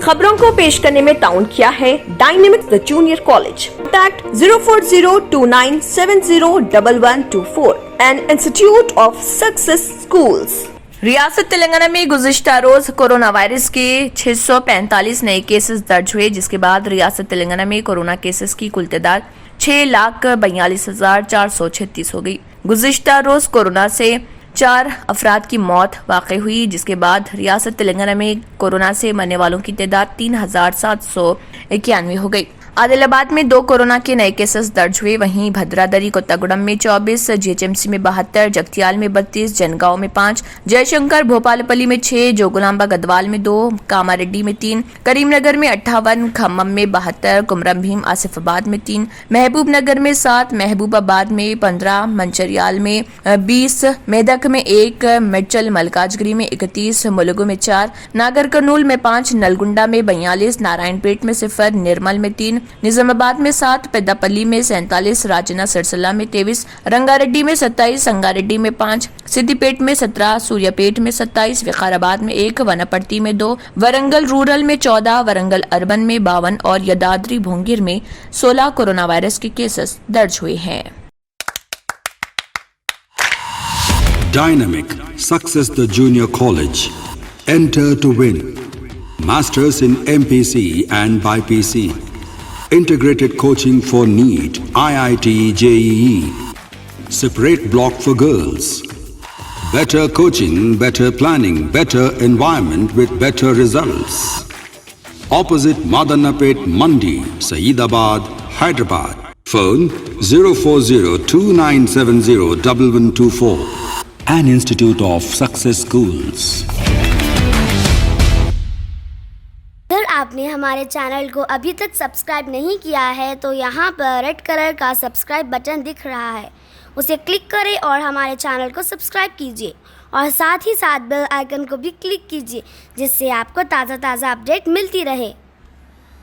खबरों को पेश करने में ताउन किया है dynamics the junior college. Contact 04029701124 and institute of success schools. रियासत तेलंगाना में गुज़िश्ता रोज कोरोना वायरस के 645 नए केसेस दर्ज हुए, जिसके बाद रियासत तेलंगाना में कोरोना केसेस की कुल तादाद 6,42,436 हो गई। गुज़िश्ता रोज कोरोना से 4 अफराद की मौत वाक़ई हुई, जिसके बाद रियासत तेलंगाना में कोरोना से मरने वालों की तादाद 3,791 हो गई। आदिलाबाद में 2 कोरोना के नए केसेस दर्ज हुए, वहीं भद्रादरी कोत्तागुड़म में 24, जीएचएमसी में 72, जगतियाल में 32, जनगांव में 5, जयशंकर भोपालपल्ली में 6, जोगुलांबा गदवाल में 2, कामारेड्डी में 3, करीमनगर में 58, खम्मम में 72, कुमरम भीम आसिफाबाद में 3, महबूब नगर में 7, महबूबाबाद में 15, मंचरियाल में 20, मेदक में 1, मिर्चल मलकाजगिरी में 31, मुलुगु में 4, नागर कर्नूल में 5, नलगुंडा में 42, नारायणपेट में 0, निर्मल में 3, निजामाबाद में 7, पेद्दापल्ली में 47, राजना सिरसला में 23, रंगारेड्डी में 27, संगारेड्डी में 5, सिद्दीपेट में 17, सूर्यापेट में 27, विकाराबाद में 1, वनापर्ती में 2, वरंगल रूरल में 14, वरंगल अर्बन में 52 और यदाद्री भोंगिर में 16 कोरोना वायरस के केसेस दर्ज हुए हैं। Dynamic Success the Junior College. Enter to win. Masters in MPC and BPC. Integrated coaching for NEET, IIT, JEE. Separate block for girls. Better coaching, better planning, better environment with better results. Opposite Madannapet Mandi, Saeedabad, Hyderabad. Phone 04029701124. An Institute of Success Schools. अगर आपने हमारे channel को अभी तक subscribe नहीं किया है तो यहाँ पर रेड कलर का सब्सक्राइब बटन दिख रहा है, उसे क्लिक करें और हमारे चैनल को सब्सक्राइब कीजिए और साथ ही साथ बेल आइकन को भी क्लिक कीजिए, जिससे आपको ताज़ा अपडेट मिलती रहे।